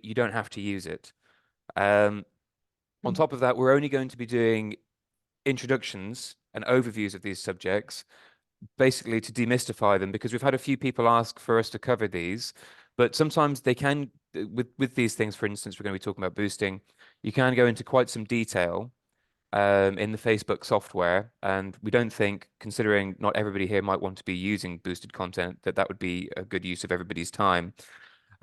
you don't have to use it. Um, on top of that, we're only going to be doing introductions and overviews of these subjects, basically to demystify them, because we've had a few people ask for us to cover these, but sometimes they can, with these things, for instance, we're going to be talking about boosting, you can go into quite some detail in the Facebook software, and we don't think, considering not everybody here might want to be using boosted content, that that would be a good use of everybody's time.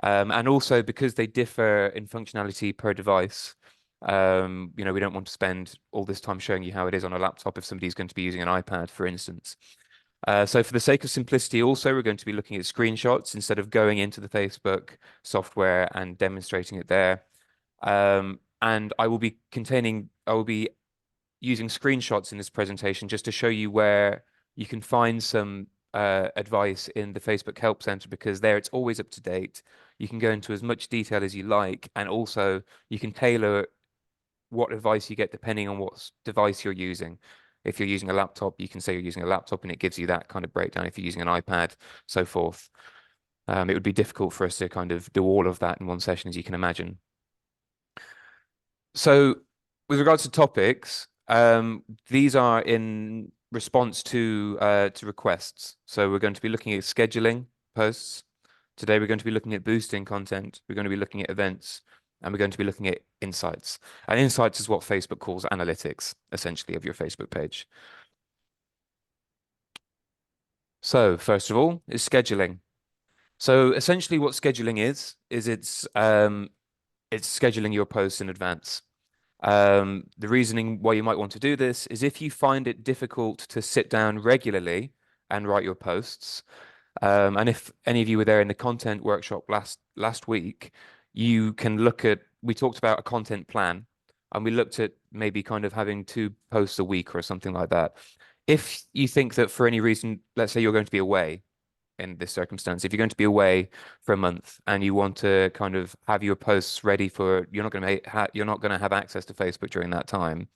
And also because they differ in functionality per device, we don't want to spend all this time showing you how it is on a laptop if somebody's going to be using an iPad, for instance. So for the sake of simplicity, also, we're going to be looking at screenshots instead of going into the Facebook software and demonstrating it there. And I will be using screenshots in this presentation just to show you where you can find some advice in the Facebook Help Center, because there it's always up to date. You can go into as much detail as you like, and also you can tailor what advice you get depending on what device you're using. If you're using a laptop, you can say you're using a laptop and it gives you that kind of breakdown. If you're using an iPad, so forth. It would be difficult for us to kind of do all of that in one session, as you can imagine. So with regards to topics, these are in response to requests. So we're going to be looking at scheduling posts. Today we're going to be looking at boosting content. We're going to be looking at events, and we're going to be looking at insights. And insights is what Facebook calls analytics, essentially, of your Facebook page. So first of all is scheduling. So essentially what scheduling is it's scheduling your posts in advance. The reasoning why you might want to do this is if you find it difficult to sit down regularly and write your posts, and if any of you were there in the content workshop last week, you can look at, we talked about a content plan, and we looked at maybe kind of having 2 posts a week or something like that. If you think that for any reason, let's say you're going to be away in this circumstance, if you're going to be away for a month and you want to kind of have your posts ready for, you're not going to have access to Facebook during that time,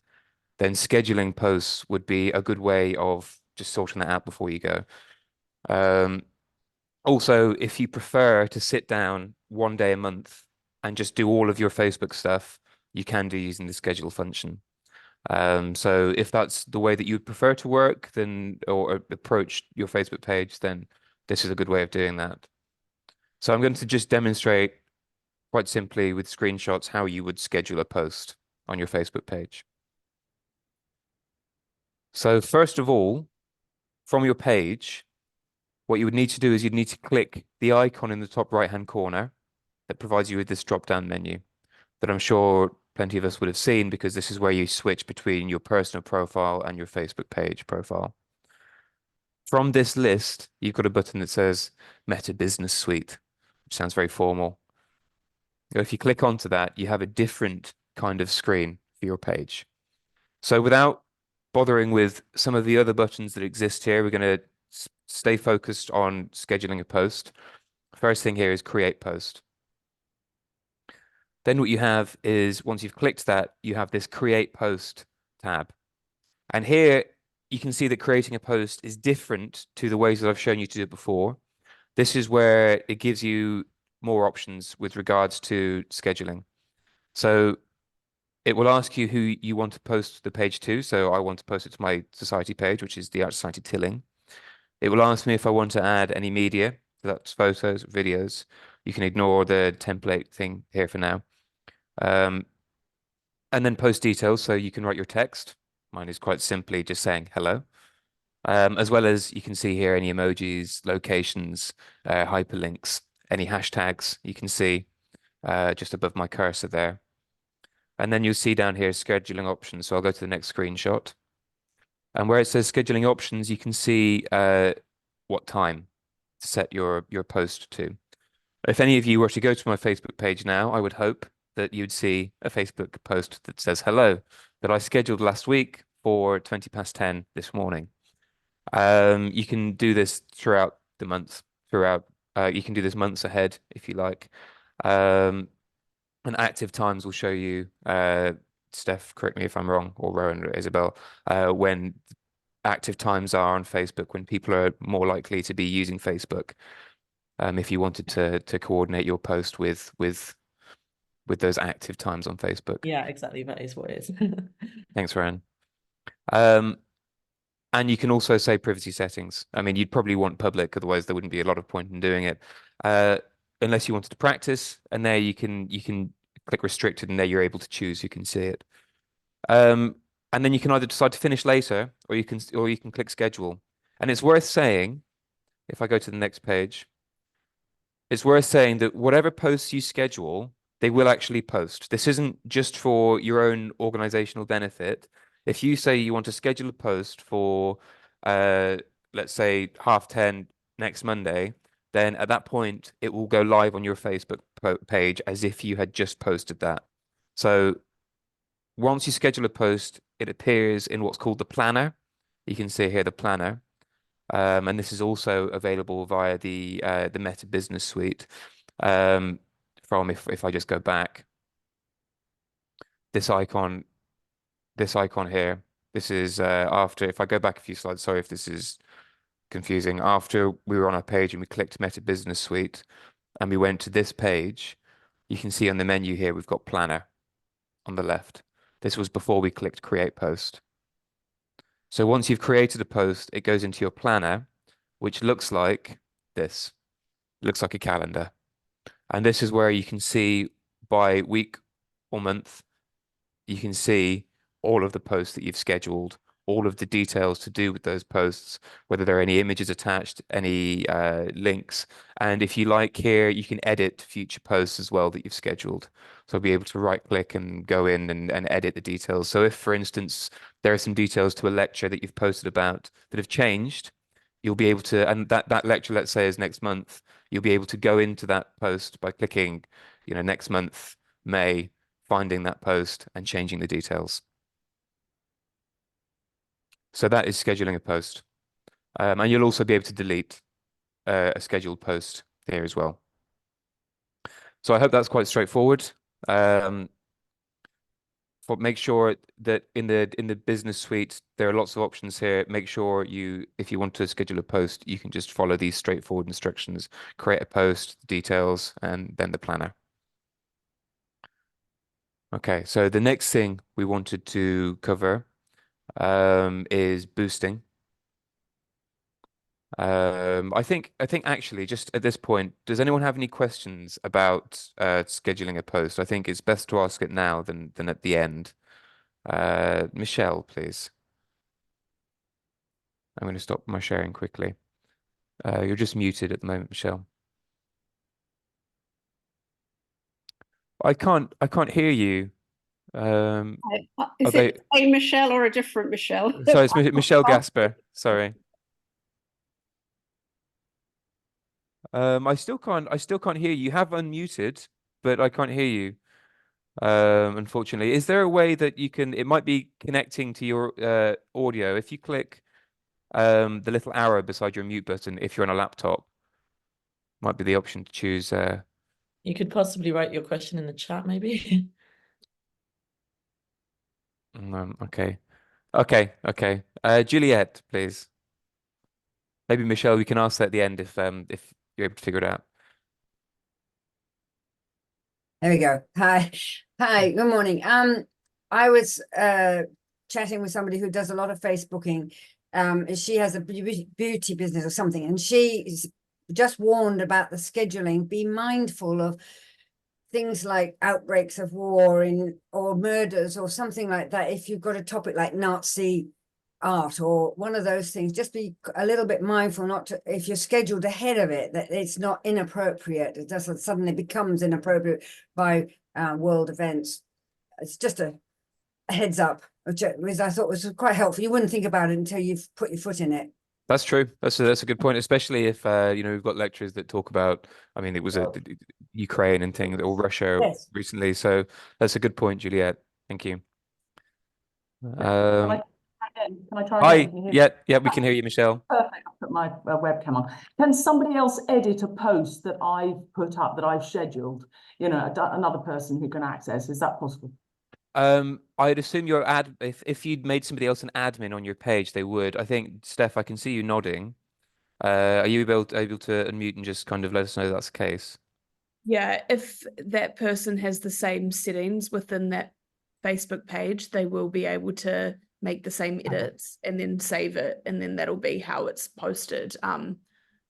then scheduling posts would be a good way of just sorting that out before you go. Um, Also, if you prefer to sit down one day a month and just do all of your Facebook stuff, you can do using the schedule function. So if that's the way that you prefer to work, then or approach your Facebook page, then this is a good way of doing that. So I'm going to just demonstrate quite simply with screenshots how you would schedule a post on your Facebook page. So first of all, from your page, what you would need to do is you'd need to click the icon in the top right-hand corner that provides you with this drop-down menu that I'm sure plenty of us would have seen, because this is where you switch between your personal profile and your Facebook page profile. From this list, you've got a button that says Meta Business Suite, which sounds very formal. If you click onto that, you have a different kind of screen for your page. So without bothering with some of the other buttons that exist here, we're going to stay focused on scheduling a post. First thing here is create post. Then what you have is, once you've clicked that, you have this create post tab. And here you can see that creating a post is different to the ways that I've shown you to do it before. This is where it gives you more options with regards to scheduling. So it will ask you who you want to post the page to. So I want to post it to my society page, which is the Art Society Tilling. It will ask me if I want to add any media. That's photos, videos. You can ignore the template thing here for now. And then post details, so you can write your text. Mine is quite simply just saying hello. As well as you can see here any emojis, locations, hyperlinks, any hashtags you can see just above my cursor there. And then you'll see down here scheduling options. So I'll go to the next screenshot. And where it says scheduling options, you can see what time to set your post to. If any of you were to go to my Facebook page now, I would hope that you'd see a Facebook post that says hello, that I scheduled last week for 20 past 10 this morning. You can do this throughout the month, you can do this months ahead if you like. And active times will show you, Steph, correct me if I'm wrong, or Rowan or Isabel, when active times are on Facebook, when people are more likely to be using Facebook. If you wanted to coordinate your post with with those active times on Facebook. Yeah, exactly. That is what it is. Thanks, Ryan. Um, and you can also say privacy settings. I mean, you'd probably want public, otherwise there wouldn't be a lot of point in doing it. Uh, unless you wanted to practice, and there you can click restricted, and there you're able to choose who can see it. Um, and then you can either decide to finish later, or you can click schedule. And it's worth saying, if I go to the next page, it's worth saying that whatever posts you schedule, they will actually post. This isn't just for your own organizational benefit. If you say you want to schedule a post for, uh, let's say 10:30 next Monday, then at that point it will go live on your Facebook page as if you had just posted that. So once you schedule a post, it appears in what's called the planner. You can see here the planner. And this is also available via the Meta Business Suite. From if I just go back, this icon, this icon here, this is after, if I go back a few slides, sorry if this is confusing. After we were on our page and we clicked Meta Business Suite and we went to this page, you can see on the menu here we've got Planner on the left. This was before we clicked Create Post. So once you've created a post, it goes into your planner, which looks like this. It looks like a calendar. And this is where you can see by week or month, you can see all of the posts that you've scheduled, all of the details to do with those posts, whether there are any images attached, any links. And if you like here, you can edit future posts as well that you've scheduled. So I'll be able to right click and go in and edit the details. So if, for instance, there are some details to a lecture that you've posted about that have changed, you'll be able to, and that lecture, let's say, is next month, you'll be able to go into that post by clicking, next month, May, finding that post and changing the details. So that is scheduling a post. And you'll also be able to delete a scheduled post here as well. So I hope that's quite straightforward. Make sure that in the business suite, there are lots of options here. Make sure if you want to schedule a post, you can just follow these straightforward instructions, create a post, details, and then the planner. Okay, so the next thing we wanted to cover is boosting. I think actually just at this point, does anyone have any questions about scheduling a post? I think it's best to ask it now than at the end. Michelle, please. I'm going to stop my sharing quickly. You're just muted at the moment, Michelle. I can't hear you. Is it a Michelle or a different Michelle? Sorry, it's Michelle Gasper. Sorry. I still can't hear you. You have unmuted, but I can't hear you. Unfortunately. Is there a way that it might be connecting to your audio. If you click the little arrow beside your mute button, if you're on a laptop, might be the option to choose. You could possibly write your question in the chat, maybe. Okay. Okay. Juliet, please. Maybe Michelle, we can ask that at the end if you're able to figure it out. There we go. Hi, good morning. I was chatting with somebody who does a lot of Facebooking. She has a beauty business or something, and she's just warned about the scheduling. Be mindful of things like outbreaks of war or murders or something like that. If you've got a topic like Nazi art or one of those things, just be a little bit mindful not to, if you're scheduled ahead of it, that it's not inappropriate. It doesn't suddenly becomes inappropriate by world events. It's just a heads up, which I thought was quite helpful. You wouldn't think about it until you've put your foot in it. That's true. That's a good point, especially if we've got lecturers that talk about. I mean, it was a Ukraine and thing or Russia recently. So that's a good point, Juliet. Thank you. Can I try Hi. again? Yeah, we can hear you, Michelle. Perfect. I'll put my webcam on. Can somebody else edit a post that I've put up, that I've scheduled? Another person who can access. Is that possible? I'd assume if you'd made somebody else an admin on your page, they would. I think, Steph, I can see you nodding. Are you able to unmute and just kind of let us know that's the case? Yeah, if that person has the same settings within that Facebook page, they will be able to make the same edits and then save it, and then that'll be how it's posted.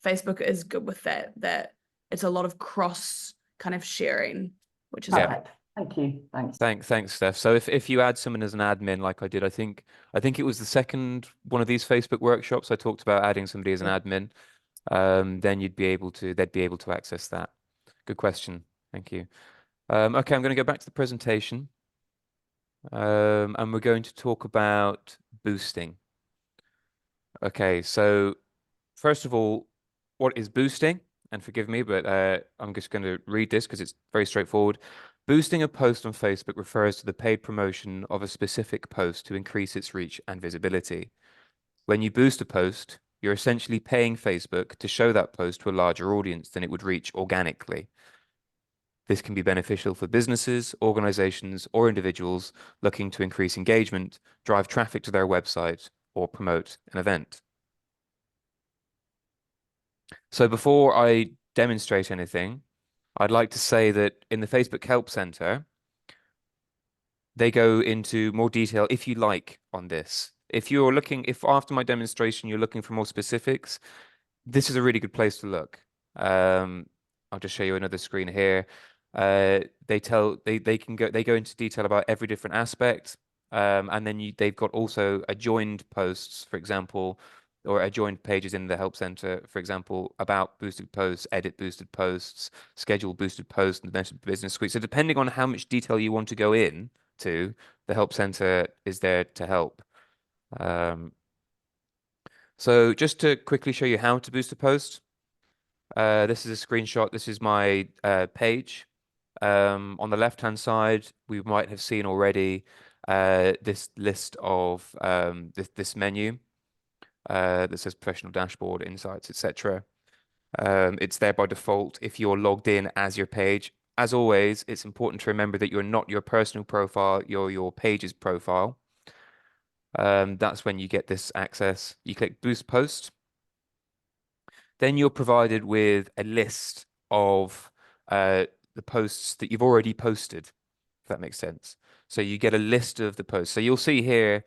Facebook is good with that it's a lot of cross kind of sharing, which is Yeah. Perfect. Thank you. Thanks. Thanks, Steph. So if you add someone as an admin, like I did, I think it was the second one of these Facebook workshops I talked about adding somebody as an admin. Then they'd be able to access that. Good question. Thank you. Okay, I'm going to go back to the presentation. And we're going to talk about boosting. Okay, so first of all, what is boosting? And forgive me, but I'm just going to read this because it's very straightforward. Boosting a post on Facebook refers to the paid promotion of a specific post to increase its reach and visibility. When you boost a post, you're essentially paying Facebook to show that post to a larger audience than it would reach organically. This can be beneficial for businesses, organizations, or individuals looking to increase engagement, drive traffic to their website, or promote an event. So before I demonstrate anything, I'd like to say that in the Facebook Help Center, they go into more detail if you like on this. If after my demonstration you're looking for more specifics, this is a really good place to look. I'll just show you another screen here. They go into detail about every different aspect, and then they've got also adjoined posts, for example, or adjoined pages in the Help Center, for example, about boosted posts, edit boosted posts, schedule boosted posts, and the business suite. So depending on how much detail you want to go in to, the Help Center is there to help. So just to quickly show you how to boost a post, this is a screenshot. This is my page. On the left-hand side, we might have seen already this list of this menu that says professional dashboard, insights, etc. It's there by default if you're logged in as your page. As always, it's important to remember that you're not your personal profile, you're your page's profile. That's when you get this access. You click Boost Post. Then you're provided with a list of the posts that you've already posted, if that makes sense. So you get a list of the posts. So you'll see here,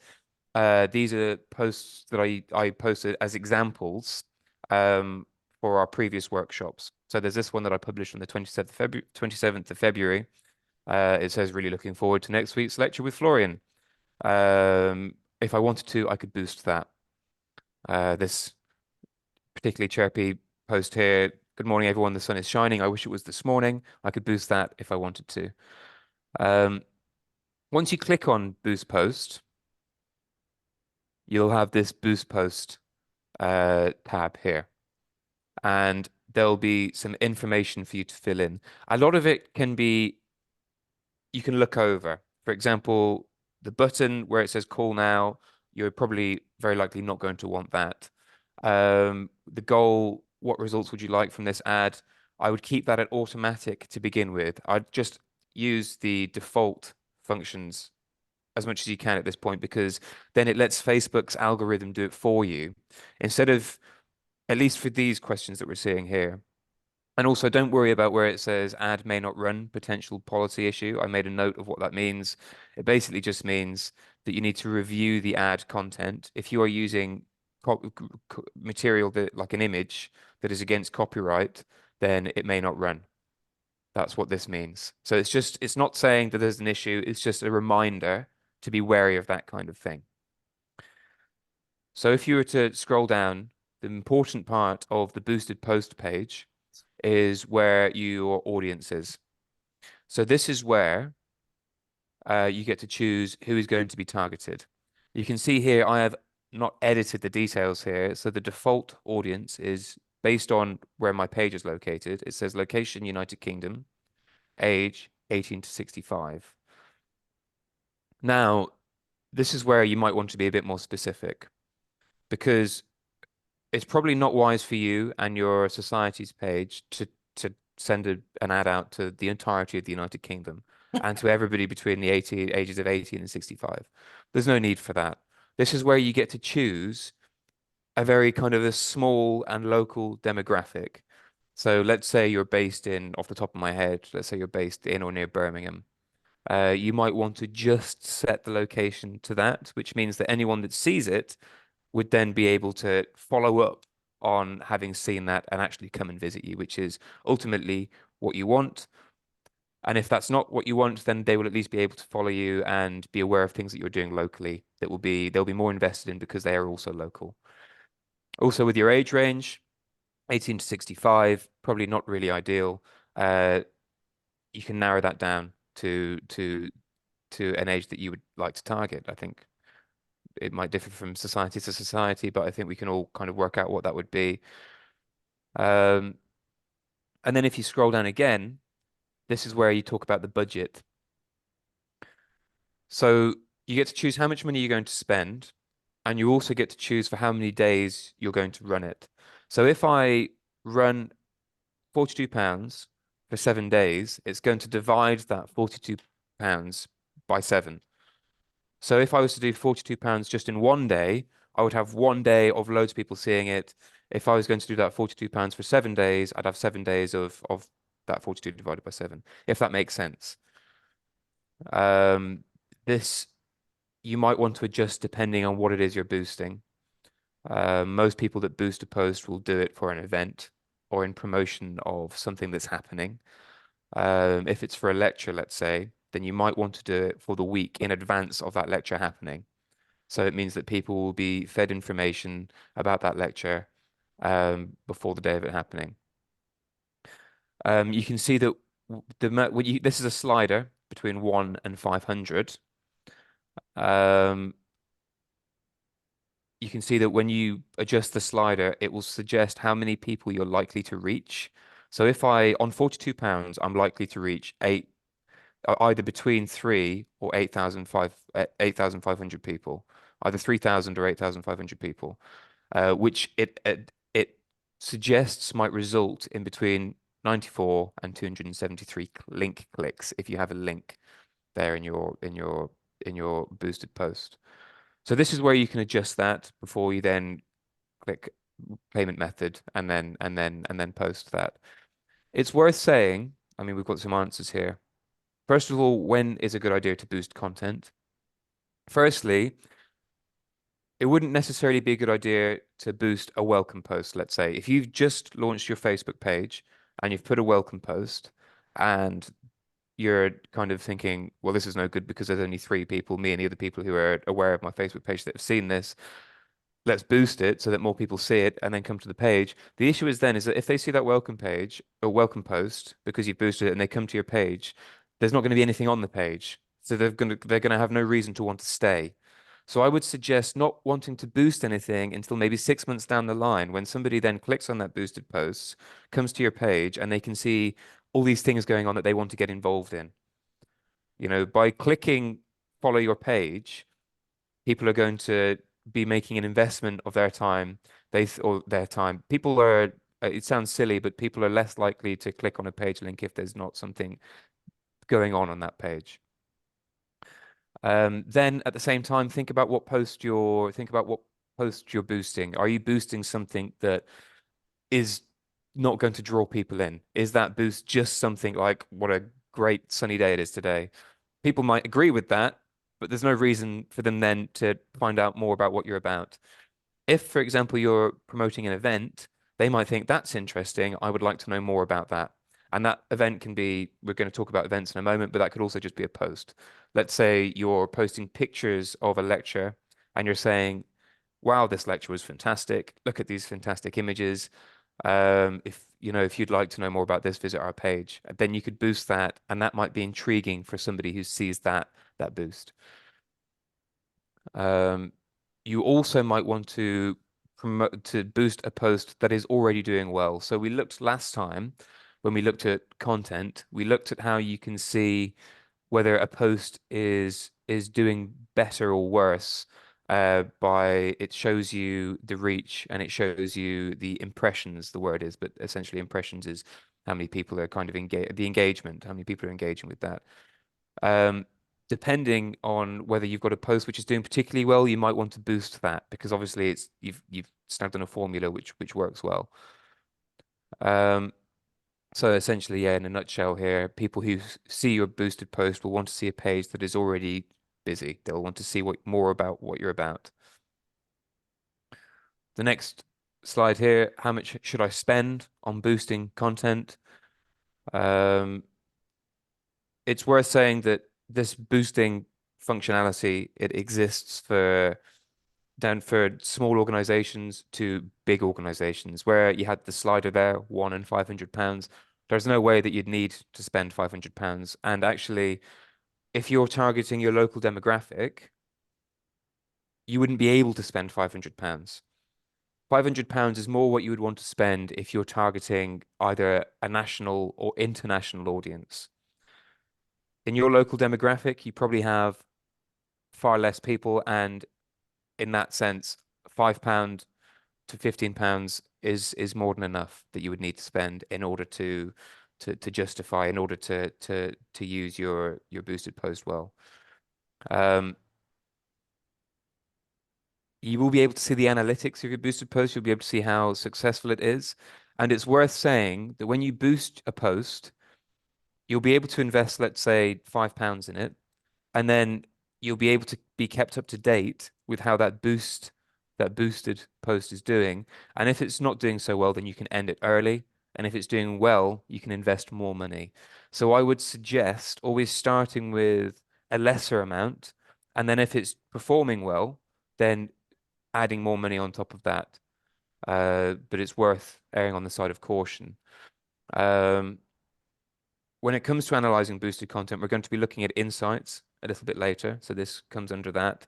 these are posts that I posted as examples for our previous workshops. So there's this one that I published on the 27th of February. It says, really looking forward to next week's lecture with Florian. If I wanted to, I could boost that. This particularly chirpy post here. Good morning, everyone. The sun is shining. I wish it was this morning. I could boost that if I wanted to. Once you click on Boost Post, you'll have this Boost Post tab here. And there'll be some information for you to fill in. A lot of it you can look over. For example, the button where it says call now, you're probably very likely not going to want that. The goal, what results would you like from this ad? I would keep that at automatic to begin with. I'd just use the default functions as much as you can at this point, because then it lets Facebook's algorithm do it for you instead of, at least for these questions that we're seeing here. And also don't worry about where it says ad may not run, potential policy issue. I made a note of what that means. It basically just means that you need to review the ad content. If you are using material that, like an image, that is against copyright, then it may not run. That's what this means. So it's not saying that there's an issue. It's just a reminder to be wary of that kind of thing. So if you were to scroll down, the important part of the boosted post page is where your audience is. So this is where you get to choose who is going to be targeted. You can see here, I have not edited the details here. So the default audience is based on where my page is located. It says location, United Kingdom, age 18 to 65. Now, this is where you might want to be a bit more specific, because it's probably not wise for you and your society's page to send an ad out to the entirety of the United Kingdom and to everybody between the ages of 18 and 65. There's no need for that. This is where you get to choose a very kind of a small and local demographic. So let's say you're based in, off the top of my head, let's say you're based in or near Birmingham. You might want to just set the location to that, which means that anyone that sees it would then be able to follow up on having seen that and actually come and visit you, which is ultimately what you want. And if that's not what you want, then they will at least be able to follow you and be aware of things that you're doing locally that they'll be more invested in because they are also local. Also with your age range, 18 to 65, probably not really ideal. You can narrow that down to an age that you would like to target. I think it might differ from society to society, but I think we can all kind of work out what that would be. And then if you scroll down again, this is where you talk about the budget. So you get to choose how much money you're going to spend, and you also get to choose for how many days you're going to run it. So if I run £42 for 7 days, it's going to divide that £42 by 7. So if I was to do £42 just in one day, I would have one day of loads of people seeing it. If I was going to do that £42 for 7 days, I'd have 7 days of that 42 divided by 7, if that makes sense. This you might want to adjust depending on what it is you're boosting. Most people that boost a post will do it for an event or in promotion of something that's happening. If it's for a lecture, let's say, then you might want to do it for the week in advance of that lecture happening. So it means that people will be fed information about that lecture before the day of it happening. You can see that this is a slider between 1 and 500. You can see that when you adjust the slider, it will suggest how many people you're likely to reach. So if on £42, I'm likely to reach either between 3 or 8,500 people, either 3,000 or 8,500 people, which it suggests might result in between 94 and 273 link clicks if you have a link there in your boosted post. So this is where you can adjust that before you then click payment method and then post that. It's worth saying, I mean, we've got some answers here. First of all, when is a good idea to boost content? Firstly, it wouldn't necessarily be a good idea to boost a welcome post, let's say. If you've just launched your Facebook page and you've put a welcome post and you're kind of thinking, well, this is no good because there's only 3 people, me and the other people who are aware of my Facebook page that have seen this. Let's boost it so that more people see it and then come to the page. The issue is that if they see that welcome page or welcome post because you've boosted it and they come to your page, there's not going to be anything on the page. So they're going to have no reason to want to stay. So I would suggest not wanting to boost anything until maybe 6 months down the line, when somebody then clicks on that boosted post, comes to your page, and they can see all these things going on that they want to get involved in. You know, by clicking follow your page, people are going to be making an investment of their time. People are, it sounds silly, but people are less likely to click on a page link if there's not something going on that page. Then at the same time, think about what post you're boosting. Are you boosting something that is not going to draw people in? Is that boost just something like, what a great sunny day it is today? People might agree with that, but there's no reason for them then to find out more about what you're about. If, for example, you're promoting an event, they might think that's interesting. I would like to know more about that. And that event can be, we're going to talk about events in a moment, but that could also just be a post. Let's say you're posting pictures of a lecture and you're saying, wow, this lecture was fantastic. Look at these fantastic images. If you'd like to know more about this, visit our page. Then you could boost that, and that might be intriguing for somebody who sees that boost. You also might want to boost a post that is already doing well. So we looked last time when we looked at content, we looked at how you can see whether a post is doing better or worse by, it shows you the reach and it shows you the impressions, the word is, but essentially impressions is how many people are kind of the engagement, how many people are engaging with that. Depending on whether you've got a post which is doing particularly well, you might want to boost that because obviously you've snagged on a formula which works well. So essentially, yeah, in a nutshell here, people who see your boosted post will want to see a page that is already busy. They'll want to see more about what you're about. The next slide here, how much should I spend on boosting content? It's worth saying that this boosting functionality, it exists for small organizations to big organizations. Where you had the slider there, £1 and £500, there's no way that you'd need to spend £500. And actually, if you're targeting your local demographic, you wouldn't be able to spend £500. £500 is more what you would want to spend if you're targeting either a national or international audience. In your local demographic, you probably have far less people, and in that sense, £5 to £15 is more than enough that you would need to spend in order to justify, in order to use your boosted post well. You will be able to see the analytics of your boosted post. You'll be able to see how successful it is. And it's worth saying that when you boost a post, you'll be able to invest, let's say, £5 in it, and then you'll be able to be kept up to date with how that boosted post is doing. And if it's not doing so well, then you can end it early. And if it's doing well, you can invest more money. So I would suggest always starting with a lesser amount. And then if it's performing well, then adding more money on top of that. But it's worth erring on the side of caution. When it comes to analyzing boosted content, we're going to be looking at insights a little bit later. So this comes under that.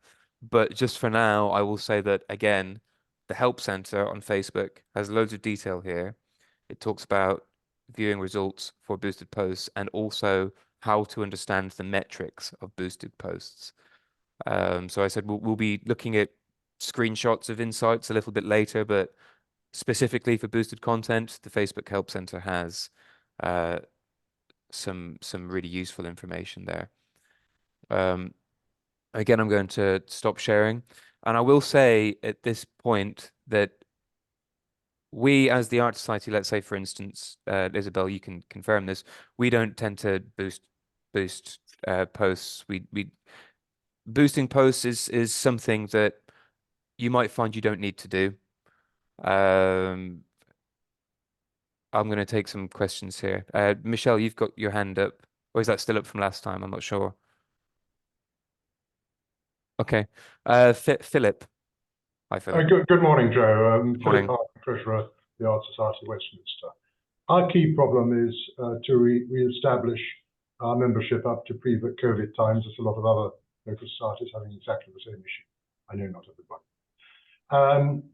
But just for now, I will say that, again, the Help Center on Facebook has loads of detail here. It talks about viewing results for boosted posts and also how to understand the metrics of boosted posts. So I said we'll be looking at screenshots of insights a little bit later, but specifically for boosted content, the Facebook Help Center has some really useful information there. Again, I'm going to stop sharing, and I will say at this point that we, as the Art Society, let's say for instance, Isabel, you can confirm this, we don't tend to boost posts. We boosting posts is something that you might find you don't need to do. I'm going to take some questions here. Michelle, you've got your hand up, or is that still up from last time? I'm not sure. Okay. Philip. Hi, Philip. Good morning, Joe. Morning. Philip Hart, Treasurer of the Art Society of Westminster. Our key problem is to re-establish our membership up to pre-COVID times. There's a lot of other local societies having exactly the same issue. I know not everybody.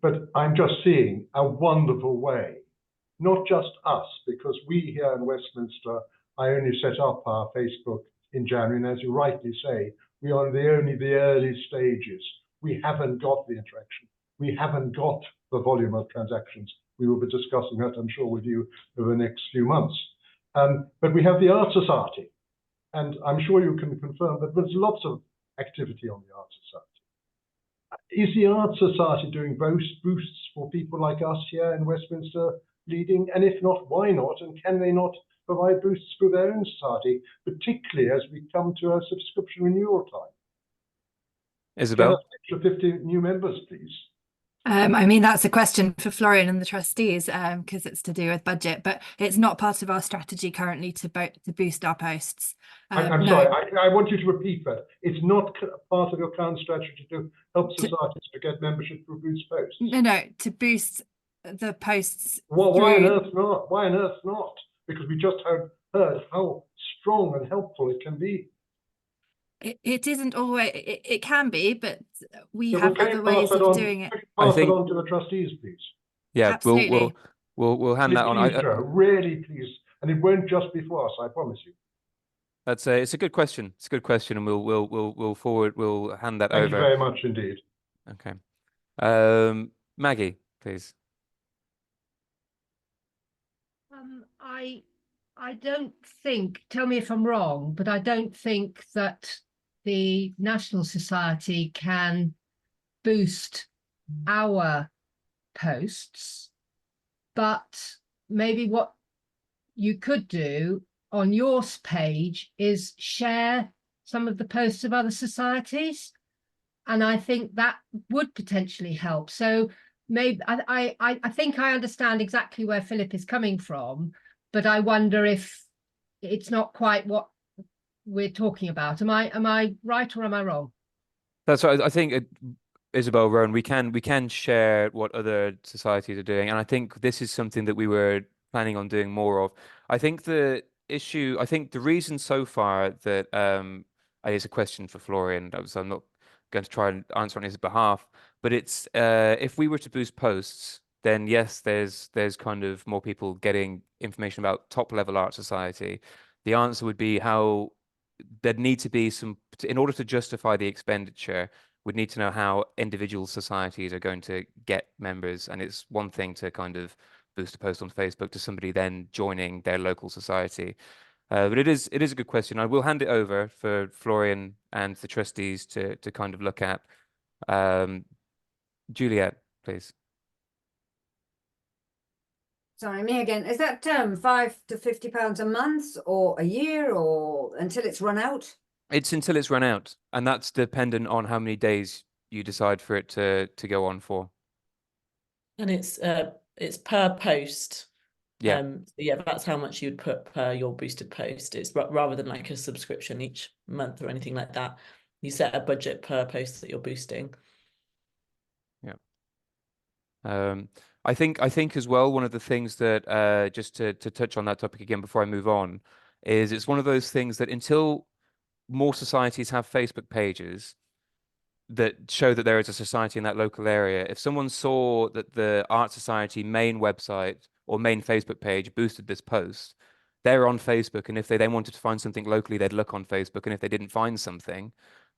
But I'm just seeing a wonderful way, not just us, because we here in Westminster, I only set up our Facebook in January, and as you rightly say, we are only the early stages. We haven't got the interaction. We haven't got the volume of transactions. We will be discussing that, I'm sure, with you over the next few months. But we have the Art Society, and I'm sure you can confirm that there's lots of activity on the Art Society. Is the Art Society doing boosts for people like us here in Westminster leading? And if not, why not? And can they not provide boosts for their own society, particularly as we come to a subscription renewal time? Isabel? 50 new members, please. I mean, that's a question for Florian and the trustees, because it's to do with budget, but it's not part of our strategy currently to boost our posts. I'm no. sorry, I want you to repeat that. It's not part of your current strategy to help societies to get membership for boost posts. No, to boost the posts. Well, why on earth not? Why on earth not? Because we just heard how strong and helpful it can be. It isn't always, it can be, but we So have other ways of doing it. Pass it on to the trustees, please. Yeah, Absolutely. we'll hand that on. Please, Joe, really, please. And it won't just be for us, I promise you. It's a good question. It's a good question, and we'll hand that over. Thank you very much indeed. Okay. Maggie, please. I don't think, tell me if I'm wrong, but I don't think that the National Society can boost our posts, but maybe what you could do on your page is share some of the posts of other societies. And I think that would potentially help. So maybe I think I understand exactly where Philip is coming from, but I wonder if it's not quite what we're talking about. Am I right or am I wrong? That's right. I think Isabel, Rowan, we can share what other societies are doing, and I think this is something that we were planning on doing more of. I think the reason so far that it's a question for Florian, so I'm not going to try and answer on his behalf, but it's if we were to boost posts, then yes, there's kind of more people getting information about top level art society. The answer would be how there'd need to be some, in order to justify the expenditure, we'd need to know how individual societies are going to get members. And it's one thing to kind of boost a post on Facebook to somebody then joining their local society. But it is a good question. I will hand it over for Florian and the trustees to kind of look at. Juliet, please. Sorry, me again. Is that £5 to £50 a month or a year or until it's run out? It's until it's run out, and that's dependent on how many days you decide for it to go on for. And it's per post. Yeah. Yeah, that's how much you'd put per your boosted post. It's rather than like a subscription each month or anything like that. You set a budget per post that you're boosting. Yeah. I think as well, one of the things that just to touch on that topic again before I move on, is it's one of those things that until more societies have Facebook pages that show that there is a society in that local area, if someone saw that the Art Society main website or main Facebook page boosted this post, they're on Facebook, and if they then wanted to find something locally, they'd look on Facebook, and if they didn't find something,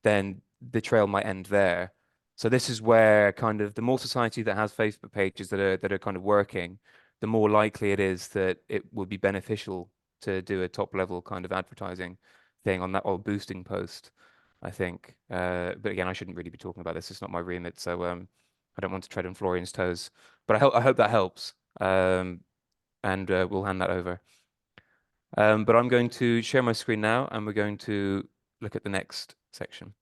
then the trail might end there. So this is where kind of the more society that has Facebook pages that are kind of working, the more likely it is that it would be beneficial to do a top level kind of advertising thing on that or boosting post, I think. But again, I shouldn't really be talking about this. It's not my remit, so I don't want to tread on Florian's toes. But I hope that helps. And we'll hand that over. But I'm going to share my screen now, and we're going to look at the next section.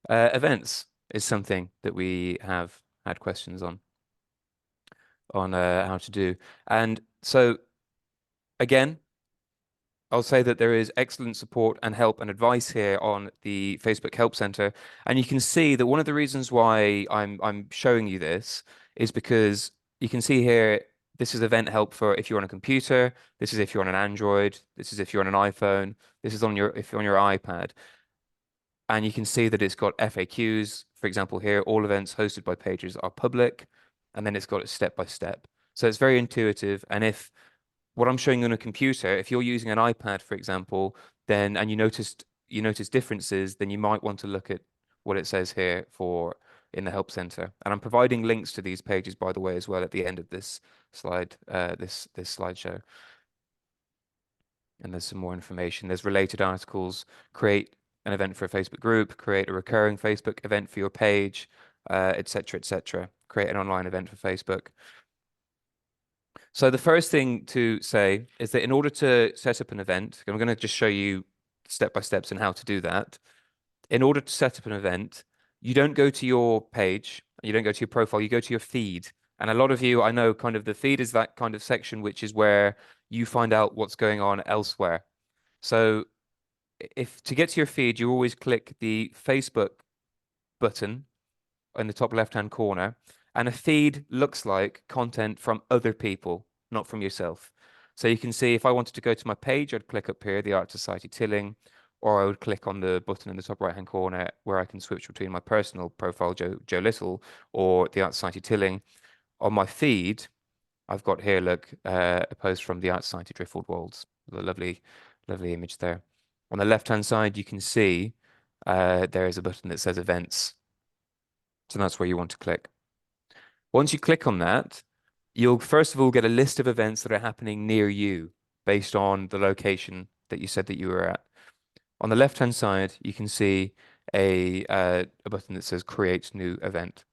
Events is something that we have had questions on how to do. And so, again, I'll say that there is excellent support and help and advice here on the Facebook Help Center. And you can see that one of the reasons why I'm showing you this is because you can see here, this is event help for if you're on a computer, this is if you're on an Android, this is if you're on an iPhone, this is if you're on your iPad. And you can see that it's got FAQs. For example, here, all events hosted by pages are public, and then it's got it step by step. So it's very intuitive. And if what I'm showing you on a computer, if you're using an iPad, for example, then and you notice differences, then you might want to look at what it says here in the Help Center. And I'm providing links to these pages, by the way, as well at the end of this slide, this slideshow. And there's some more information. There's related articles, create an event for a Facebook group, create a recurring Facebook event for your page, etc., etc. Create an online event for Facebook. So the first thing to say is that in order to set up an event, I'm going to just show you step-by-steps in how to do that. In order to set up an event, you don't go to your page, you don't go to your profile, you go to your feed. And a lot of you, I know, kind of the feed is that kind of section, which is where you find out what's going on elsewhere. So to get to your feed, you always click the Facebook button in the top left-hand corner, and a feed looks like content from other people, not from yourself. So you can see if I wanted to go to my page, I'd click up here, the Art Society Tilling, or I would click on the button in the top right-hand corner where I can switch between my personal profile, Joe Little, or the Art Society Tilling. On my feed, I've got here, look, a post from the Art Society Driftwood Wolds, the lovely image there. On the left-hand side, you can see there is a button that says events. So that's where you want to click. Once you click on that, you'll first of all get a list of events that are happening near you based on the location that you said that you were at. On the left-hand side, you can see a button that says create new event.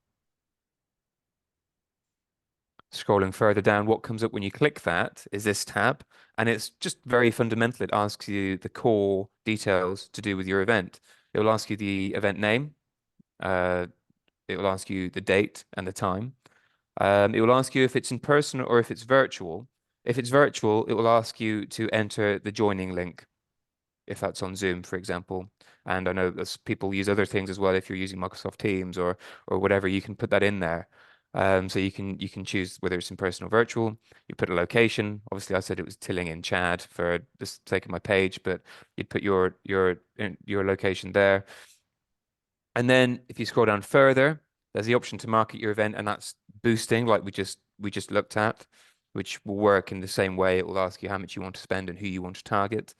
Scrolling further down, what comes up when you click that is this tab, and it's just very fundamental. It asks you the core details to do with your event. It will ask you the event name. It will ask you the date and the time. It will ask you if it's in person or if it's virtual. If it's virtual, it will ask you to enter the joining link, if that's on Zoom, for example. And I know people use other things as well. If you're using Microsoft Teams or whatever, you can put that in there. So you can choose whether it's in person or virtual. You put a location. Obviously, I said it was Tilling in Chad for the sake of my page, but you'd put your location there. And then if you scroll down further, there's the option to market your event, and that's boosting, like we just looked at, which will work in the same way. It will ask you how much you want to spend and who you want to target.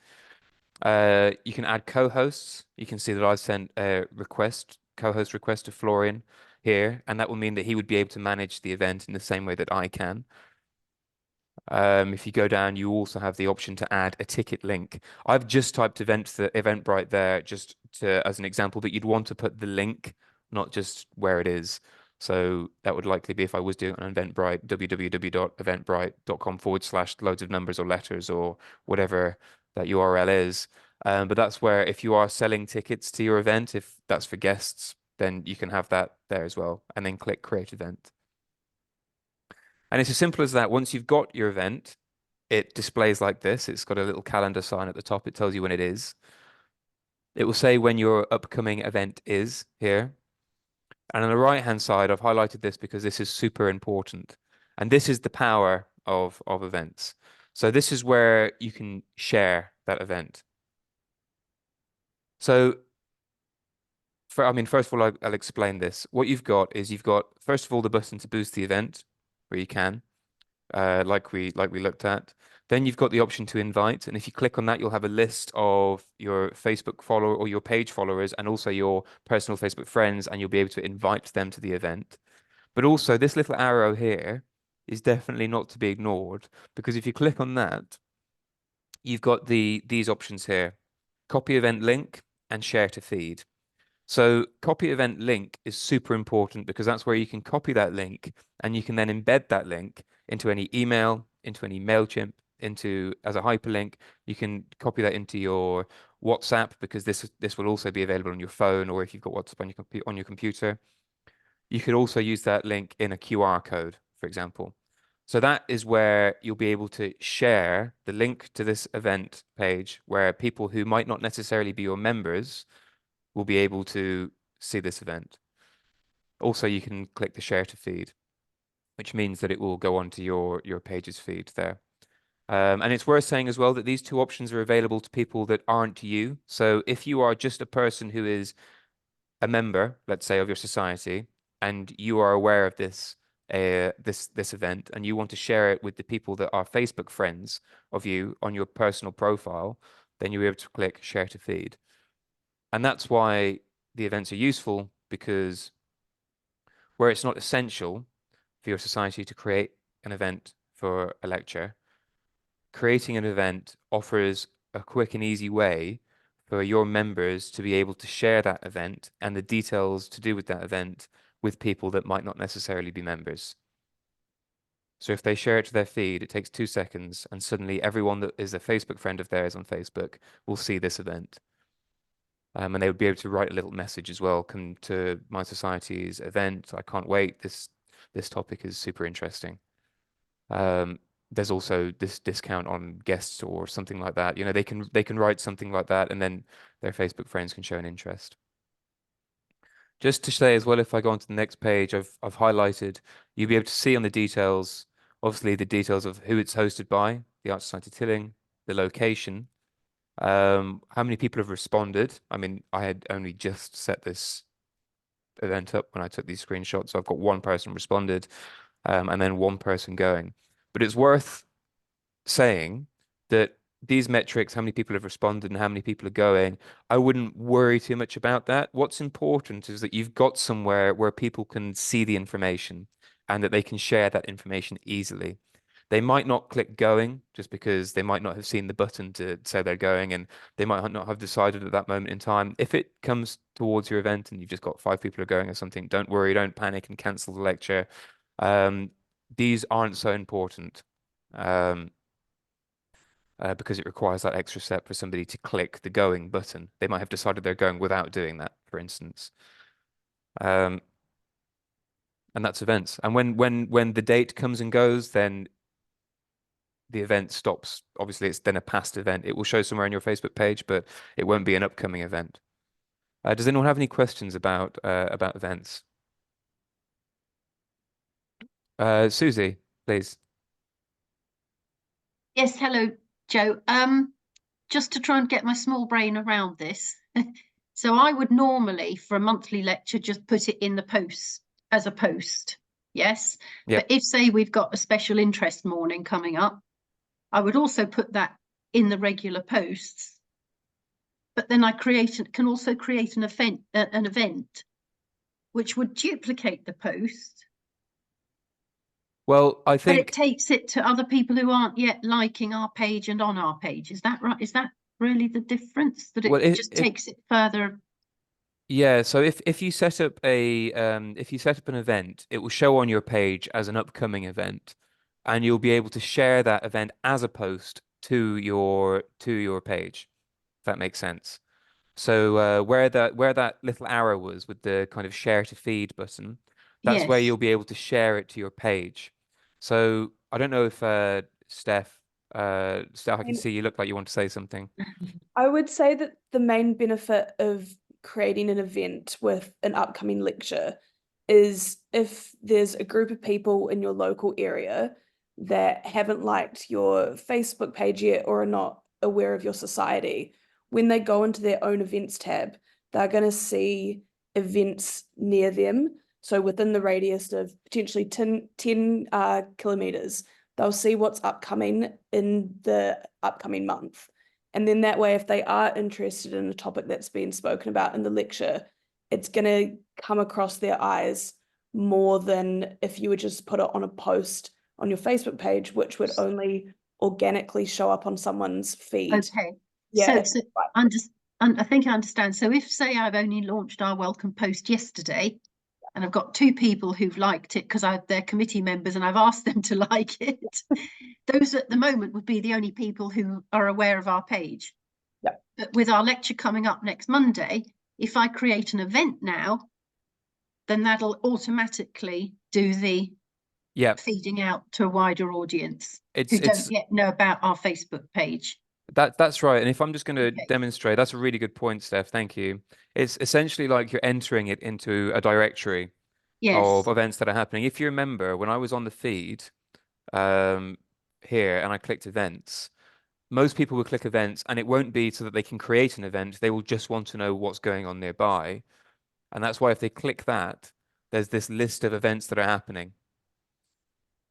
You can add co-hosts. You can see that I sent a co-host request to Florian here, and that will mean that he would be able to manage the event in the same way that I can. If you go down, you also have the option to add a ticket link. I've just typed Eventbrite there just as an example, but you'd want to put the link, not just where it is. So that would likely be if I was doing an Eventbrite, www.eventbrite.com/loads of numbers or letters or whatever that URL is. But that's where if you are selling tickets to your event, if that's for guests, then you can have that there as well, and then click create event. And it's as simple as that. Once you've got your event, it displays like this. It's got a little calendar sign at the top. It tells you when it is. It will say when your upcoming event is here. And on the right-hand side, I've highlighted this because this is super important. And this is the power of events. So this is where you can share that event. So first of all, I'll explain this. What you've got is first of all, the button to boost the event, where you can, like we looked at. Then you've got the option to invite, and if you click on that, you'll have a list of your Facebook follower or your page followers, and also your personal Facebook friends, and you'll be able to invite them to the event. But also, this little arrow here is definitely not to be ignored, because if you click on that, you've got these options here: copy event link and share to feed. So copy event link is super important because that's where you can copy that link and you can then embed that link into any email, into any MailChimp, as a hyperlink. You can copy that into your WhatsApp because this will also be available on your phone, or if you've got WhatsApp on your computer. You could also use that link in a QR code, for example. So that is where you'll be able to share the link to this event page where people who might not necessarily be your members will be able to see this event. Also, you can click the share to feed, which means that it will go onto your page's feed there. And it's worth saying as well that these two options are available to people that aren't you. So if you are just a person who is a member, let's say, of your society, and you are aware of this event and you want to share it with the people that are Facebook friends of you on your personal profile, then you'll be able to click share to feed. And that's why the events are useful, because where it's not essential for your society to create an event for a lecture, creating an event offers a quick and easy way for your members to be able to share that event and the details to do with that event with people that might not necessarily be members. So if they share it to their feed, it takes 2 seconds, and suddenly everyone that is a Facebook friend of theirs on Facebook will see this event. And they would be able to write a little message as well: come to my society's event. I can't wait. This topic is super interesting. There's also this discount on guests or something like that. You know, they can write something like that, and then their Facebook friends can show an interest. Just to say as well, if I go on to the next page, I've highlighted, you'll be able to see on the details, obviously the details of who it's hosted by, the Art Society Tilling, the location, how many people have responded. I mean, I had only just set this event up when I took these screenshots, so I've got 1 person responded, and then 1 person going. But it's worth saying that these metrics, how many people have responded and how many people are going, I wouldn't worry too much about that. What's important is that you've got somewhere where people can see the information and that they can share that information easily. They might not click going just because they might not have seen the button to say they're going, and they might not have decided at that moment in time. If it comes towards your event and you've just got 5 people are going or something, don't worry, don't panic and cancel the lecture. these aren't so important because it requires that extra step for somebody to click the going button. They might have decided they're going without doing that, for instance. And that's events. And when the date comes and goes, then the event stops. Obviously, it's then a past event. It will show somewhere on your Facebook page, but it won't be an upcoming event. Does anyone have any questions about events? Susie, please. Yes, hello, Joe. Just to try and get my small brain around this. So I would normally, for a monthly lecture, just put it in the post as a post. Yes. Yep. But if, say, we've got a special interest morning coming up, I would also put that in the regular posts. But then I can also create an event which would duplicate the post. Well, I But think it takes it to other people who aren't yet liking our page and on our page. Is that right? Is that really the difference? That it Well, just takes it further? yeah, so if you set up an event, it will show on your page as an upcoming event, and you'll be able to share that event as a post to your page, if that makes sense. So where that little arrow was with the kind of share to feed button, that's where Yes. you'll be able to share it to your page. So I don't know if Steph, I can see you look like you want to say something. I would say that the main benefit of creating an event with an upcoming lecture is if there's a group of people in your local area that haven't liked your Facebook page yet or are not aware of your society, when they go into their own events tab, they're going to see events near them. So within the radius of potentially 10 kilometers, they'll see what's upcoming in the upcoming month. And then that way, if they are interested in a topic that's been spoken about in the lecture, it's going to come across their eyes more than if you would just put it on a post on your Facebook page, which would only organically show up on someone's feed. Okay. Yeah. So I think I understand. So if, say, I've only launched our welcome post yesterday, and I've got 2 people who've liked it because they're committee members and I've asked them to like it. Those at the moment would be the only people who are aware of our page. Yeah. But with our lecture coming up next Monday, if I create an event now, then that'll automatically do the feeding out to a wider audience who don't yet know about our Facebook page. That's right. And if I'm just going to demonstrate, that's a really good point, Steph. Thank you. It's essentially like you're entering it into a directory of events that are happening. If you remember, when I was on the feed here and I clicked events, most people will click events and it won't be so that they can create an event. They will just want to know what's going on nearby. And that's why if they click that, there's this list of events that are happening.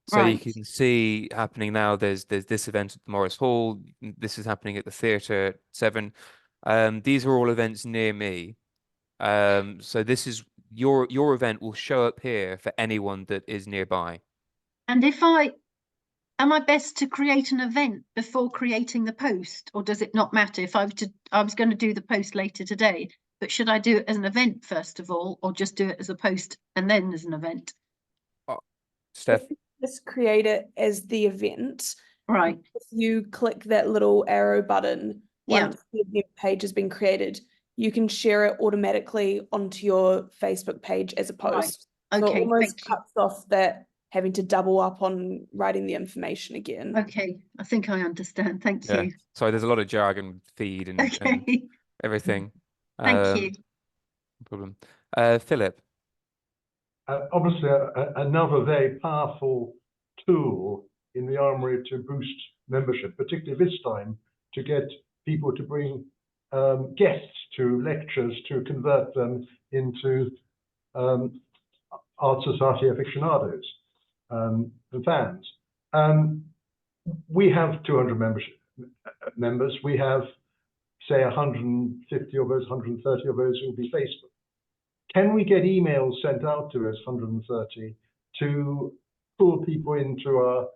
So you can see happening now, there's this event at the Morris Hall, this is happening at the theatre at 7. These are all events near me. So this is your event will show up here for anyone that is nearby. And am I best to create an event before creating the post, or does it not matter if I was going to do the post later today, but should I do it as an event first of all, or just do it as a post and then as an event? Steph? Just create it as the event. Right. If you click that little arrow button, once the event page has been created, you can share it automatically onto your Facebook page as a post. Right. Okay. So it almost cuts off that having to double up on writing the information again. Okay, I think I understand. Thank you. Sorry, there's a lot of jargon, feed and everything. Thank you. No problem. Philip? Obviously, another very powerful tool in the armory to boost membership, particularly this time, to get people to bring guests to lectures to convert them into Art Society aficionados and fans. We have 200 members. We have, say, 150 of those, 130 of those who will be Facebook. Can we get emails sent out to us, 130, to pull people into our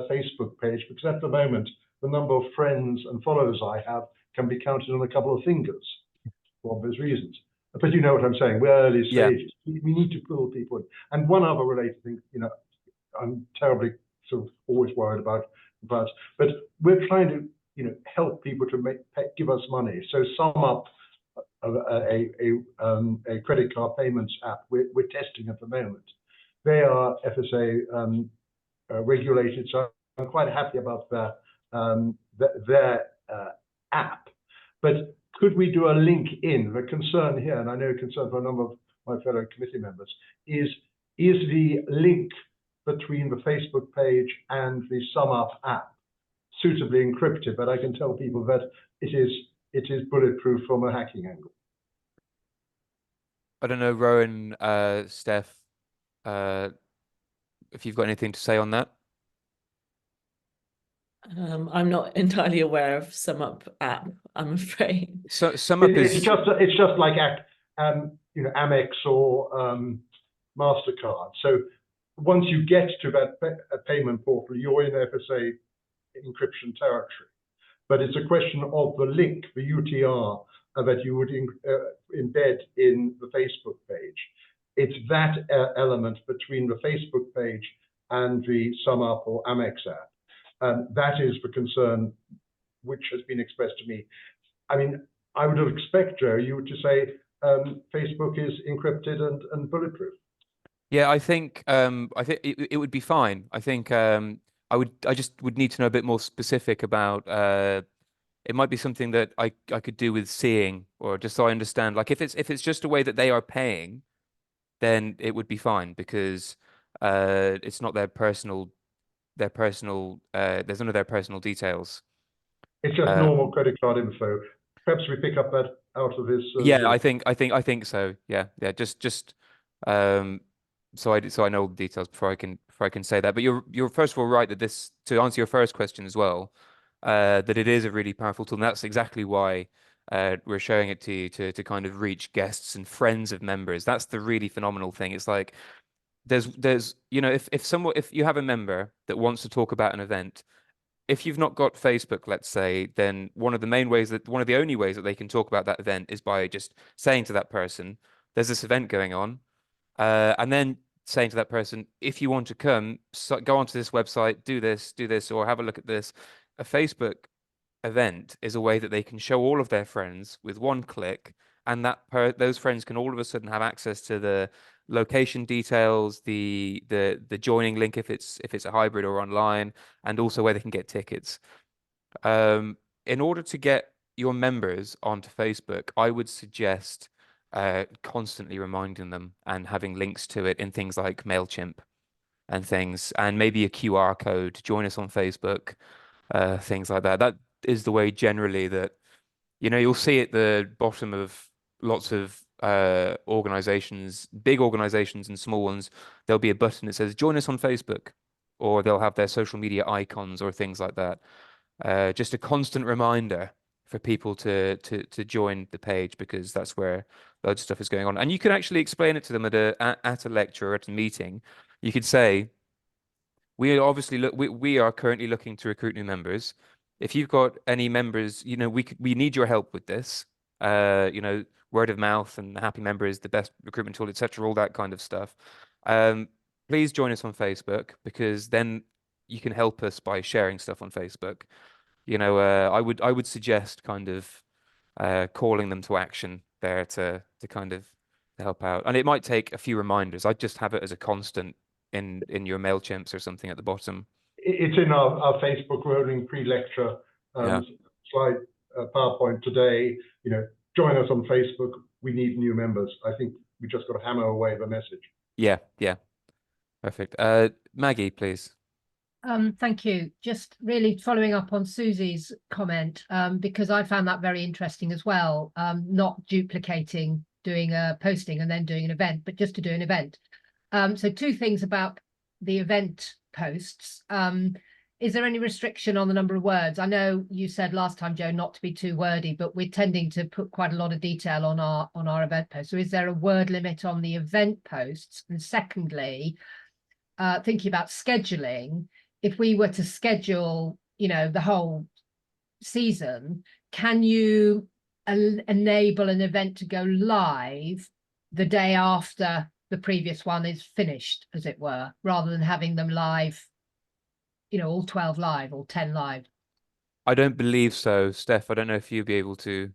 Facebook page? Because at the moment, the number of friends and followers I have can be counted on a couple of fingers for obvious reasons. But you know what I'm saying, we're early stages. We need to pull people in. And one other related thing, I'm terribly sort of always worried about compliance, but we're trying to, you know, help people to give us money. So SumUp, a credit card payments app we're testing at the moment. They are FSA regulated, so I'm quite happy about their app. But could we do a link in? The concern here, and I know a concern for a number of my fellow committee members, is the link between the Facebook page and the SumUp app suitably encrypted? But I can tell people that it is bulletproof from a hacking angle. I don't know, Rowan, Steph, if you've got anything to say on that. I'm not entirely aware of SumUp app, I'm afraid. So SumUp is it's just like you know, Amex or MasterCard. So once you get to that payment portal, you're in FSA encryption territory. But it's a question of the link, the UTR, that you would embed in the Facebook page. It's that element between the Facebook page and the SumUp or Amex app. That is the concern which has been expressed to me. I mean, I would have expected, Joe, you to say Facebook is encrypted and bulletproof. Yeah, I think it would be fine. I think I just would need to know a bit more specific about it might be something that I could do with seeing, or just so I understand. Like if it's just a way that they are paying, then it would be fine, because it's not their personal there's none of their personal details. It's just normal credit card info. Perhaps we pick up that out of this. Yeah, I think so. Yeah. Just so I know all the details before I can say that. But you're first of all right that this, to answer your first question as well, that it is a really powerful tool, and that's exactly why we're showing it to you to kind of reach guests and friends of members. That's the really phenomenal thing. It's like there's you know, if you have a member that wants to talk about an event, if you've not got Facebook, let's say, then one of the only ways that they can talk about that event is by just saying to that person, there's this event going on, and then saying to that person, if you want to come, go onto this website, do this, or have a look at this. A Facebook event is a way that they can show all of their friends with one click, and those friends can all of a sudden have access to the location details, the joining link if it's a hybrid or online, and also where they can get tickets. In order to get your members onto Facebook, I would suggest constantly reminding them and having links to it in things like MailChimp and things, and maybe a QR code to join us on Facebook, things like that. That is the way generally that, you know, you'll see at the bottom of lots of organizations, big organizations and small ones, there'll be a button that says join us on Facebook, or they'll have their social media icons or things like that. Just a constant reminder for people to join the page, because that's where loads of stuff is going on. And you can actually explain it to them at a lecture or at a meeting. You could say, we are currently looking to recruit new members. If you've got any members, you know, we need your help with this. You know, word of mouth and Happy Member is the best recruitment tool, etc., all that kind of stuff. Please join us on Facebook, because then you can help us by sharing stuff on Facebook. You know, I would suggest kind of calling them to action there to kind of help out. And it might take a few reminders. I'd just have it as a constant in your MailChimps or something at the bottom. It's in our Facebook rolling pre-lecture slide PowerPoint today. You know, join us on Facebook. We need new members. I think we just got to hammer away the message. Yeah. Perfect. Maggie, please. Thank you. Just really following up on Susie's comment, because I found that very interesting as well. Not duplicating, doing a posting and then doing an event, but just to do an event. So two things about the event posts. Is there any restriction on the number of words? I know you said last time, Joe, not to be too wordy, but we're tending to put quite a lot of detail on our event posts. So is there a word limit on the event posts? And secondly, thinking about scheduling, if we were to schedule, you know, the whole season, can you enable an event to go live the day after the previous one is finished, as it were, rather than having them live, you know, all 12 live or 10 live. I don't believe so, Steph. I don't know if you'll be able to.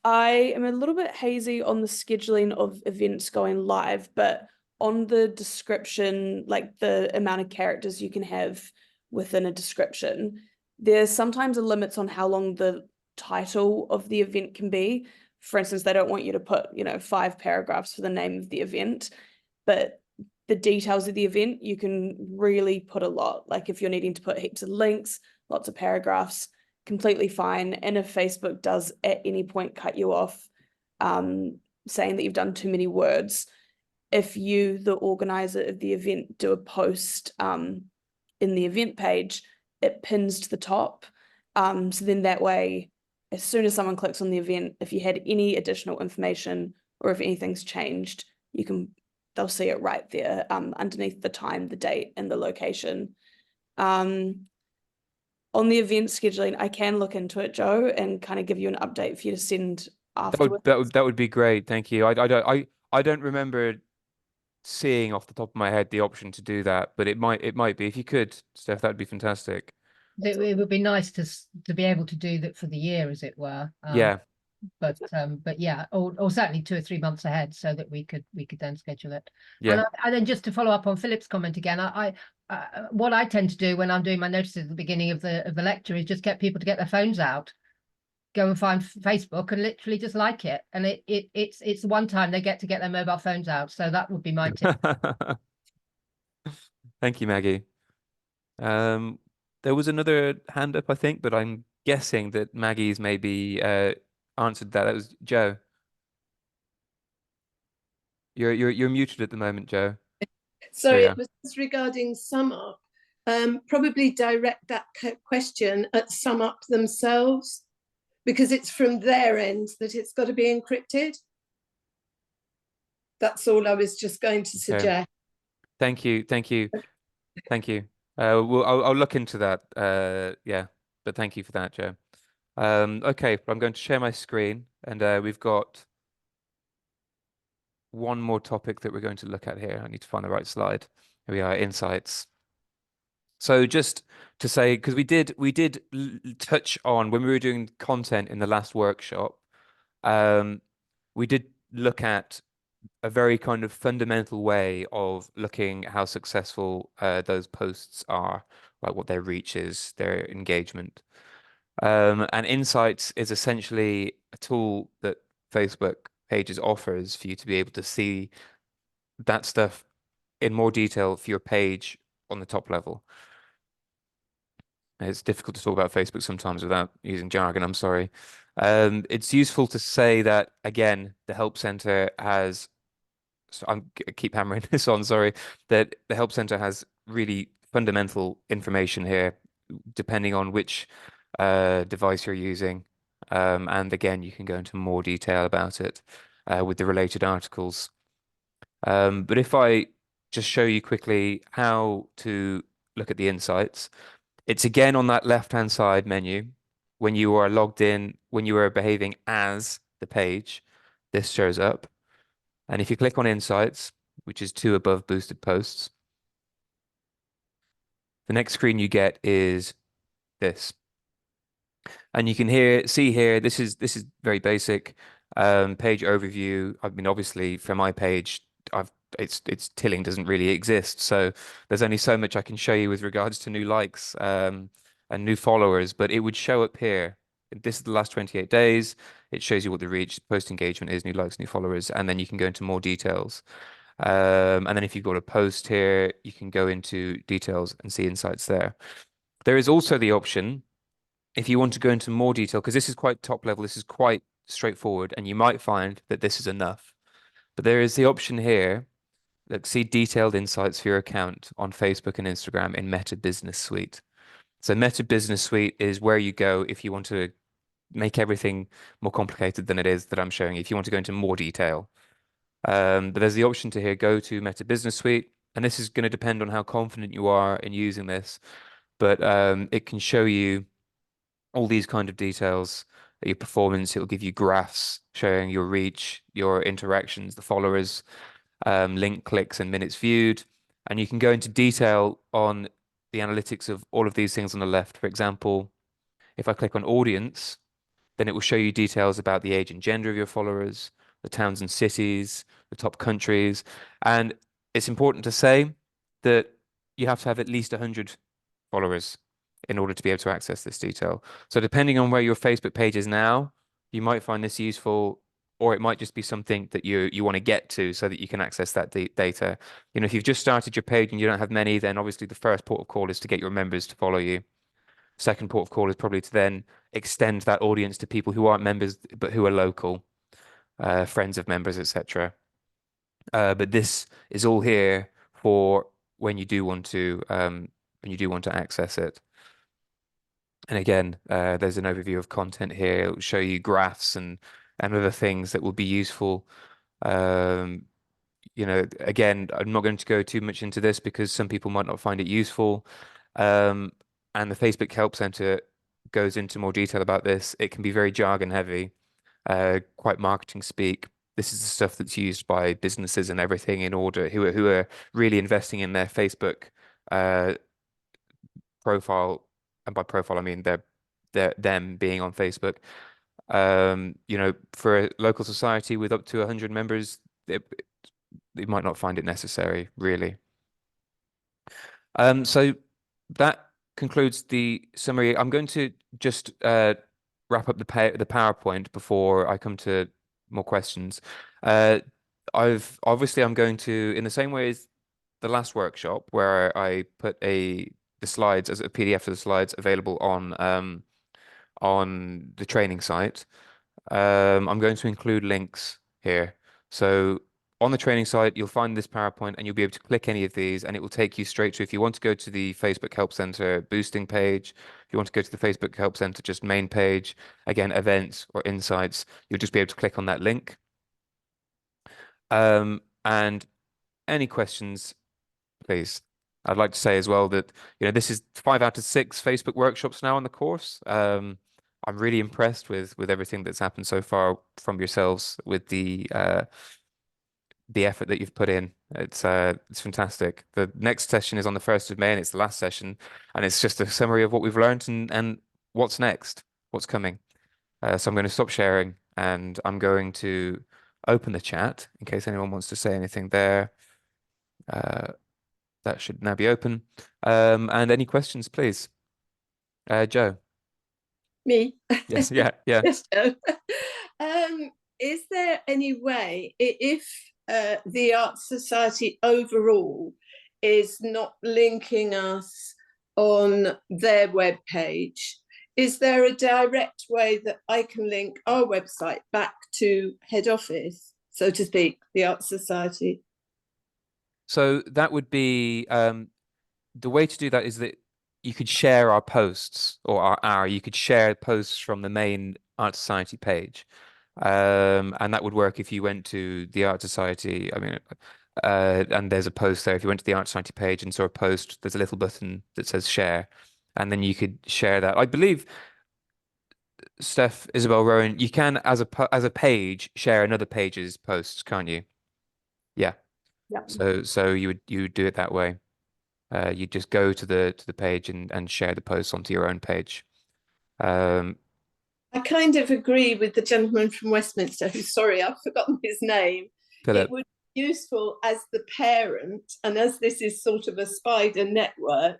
I am a little bit hazy on the scheduling of events going live, but on the description, like the amount of characters you can have within a description, there's sometimes a limits on how long the title of the event can be. For instance, they don't want you to put, 5 paragraphs for the name of the event, but the details of the event, you can really put a lot. Like if you're needing to put heaps of links, lots of paragraphs, completely fine. And if Facebook does at any point cut you off, saying that you've done too many words, if you, the organizer of the event, do a post in the event page, it pins to the top. So then that way, as soon as someone clicks on the event, if you had any additional information or if anything's changed, they'll see it right there underneath the time, the date, and the location. On the event scheduling, I can look into it, Joe, and kind of give you an update for you to send afterwards. That would be great. Thank you. I don't remember seeing off the top of my head the option to do that, but it might be. If you could, Steph, that'd be fantastic. It would be nice to be able to do that for the year, as it were. Yeah. But yeah, or certainly 2 or 3 months ahead, so that we could then schedule it. Yeah. And then just to follow up on Philip's comment again, I what I tend to do when I'm doing my notices at the beginning of the lecture is just get people to get their phones out, go and find Facebook and literally just like it. And it's one time they get their mobile phones out. So that would be my tip. Thank you, Maggie. There was another hand up, I think, but I'm guessing that Maggie's maybe answered that. That was Joe. You're muted at the moment, Joe. Sorry, it was regarding SumUp. Probably direct that question at SumUp themselves, because it's from their end that it's got to be encrypted. That's all I was just going to suggest. Thank you. I'll look into that. Yeah, but thank you for that, Joe. Okay, I'm going to share my screen, and we've got one more topic that we're going to look at here. I need to find the right slide. Here we are, insights. So just to say, because we did touch on when we were doing content in the last workshop, we did look at a very kind of fundamental way of looking at how successful those posts are, like what their reach is, their engagement. And Insights is essentially a tool that Facebook Pages offers for you to be able to see that stuff in more detail for your page on the top level. It's difficult to talk about Facebook sometimes without using jargon, I'm sorry. It's useful to say that, again, the Help Center has, so I keep hammering this on, sorry, that the Help Center has really fundamental information here, depending on which device you're using. And again, you can go into more detail about it with the related articles. But if I just show you quickly how to look at the insights, it's again on that left-hand side menu. When you are logged in, when you are behaving as the page, this shows up. And if you click on Insights, which is 2 above boosted posts, the next screen you get is this. And you can see here, this is very basic page overview. I mean, obviously for my page, it's Tilling doesn't really exist, so there's only so much I can show you with regards to new likes and new followers, but it would show up here. This is the last 28 days. It shows you what the reach, post engagement is, new likes, new followers, and then you can go into more details. And then if you've got a post here, you can go into details and see insights there. There is also the option, if you want to go into more detail, because this is quite top level, this is quite straightforward, and you might find that this is enough. But there is the option here, look, see detailed insights for your account on Facebook and Instagram in Meta Business Suite. So Meta Business Suite is where you go if you want to make everything more complicated than it is that I'm showing you, if you want to go into more detail. But there's the option to here, go to Meta Business Suite, and this is going to depend on how confident you are in using this, but it can show you all these kind of details, your performance. It will give you graphs showing your reach, your interactions, the followers, link clicks and minutes viewed. And you can go into detail on the analytics of all of these things on the left. For example, if I click on audience, then it will show you details about the age and gender of your followers, the towns and cities, the top countries. And it's important to say that you have to have at least 100 followers in order to be able to access this detail. So depending on where your Facebook page is now, you might find this useful, or it might just be something that you want to get to so that you can access that data. You know, if you've just started your page and you don't have many, then obviously the first port of call is to get your members to follow you. Second port of call is probably to then extend that audience to people who aren't members but who are local, friends of members, etc. But this is all here for when you do want to access it. And again, there's an overview of content here. It will show you graphs and other things that will be useful. You know, again, I'm not going to go too much into this because some people might not find it useful. And the Facebook Help Center goes into more detail about this. It can be very jargon heavy, quite marketing speak. This is the stuff that's used by businesses and everything in order who are really investing in their Facebook profile. And by profile, I mean them being on Facebook. You know, for a local society with up to 100 members, they might not find it necessary, really. So that concludes the summary. I'm going to just wrap up the PowerPoint before I come to more questions. I'm going to, in the same way as the last workshop where I put the slides as a PDF of the slides available on the training site. I'm going to include links here. So on the training site, you'll find this PowerPoint and you'll be able to click any of these and it will take you straight to, if you want to go to the Facebook Help Center boosting page, if you want to go to the Facebook Help Center just main page, again, events or insights, you'll just be able to click on that link. And any questions, please. I'd like to say as well that, you know, this is 5 out of 6 Facebook workshops now on the course. I'm really impressed with everything that's happened so far from yourselves with the effort that you've put in. It's fantastic. The next session is on the 1st of May and it's the last session, and it's just a summary of what we've learned and what's next, what's coming. So I'm going to stop sharing and I'm going to open the chat in case anyone wants to say anything there. That should now be open. And any questions, please. Joe. Me? Yes, yeah. Yes, Joe. Is there any way, if the Art Society overall is not linking us on their webpage, is there a direct way that I can link our website back to head office, so to speak, the Art Society? So that would be the way to do that is that you could share our posts, or you could share posts from the main Art Society page. And that would work if you went to the Art Society. I mean, and there's a post there. If you went to the Art Society page and saw a post, there's a little button that says share, and then you could share that. I believe, Steph, Isabel, Rowan, you can as a page share another page's posts, can't you? Yeah. Yeah. So you would do it that way. You just go to the page and share the posts onto your own page. I kind of agree with the gentleman from Westminster who's, sorry, I've forgotten his name. Philip. It would be useful as the parent, and as this is sort of a spider network,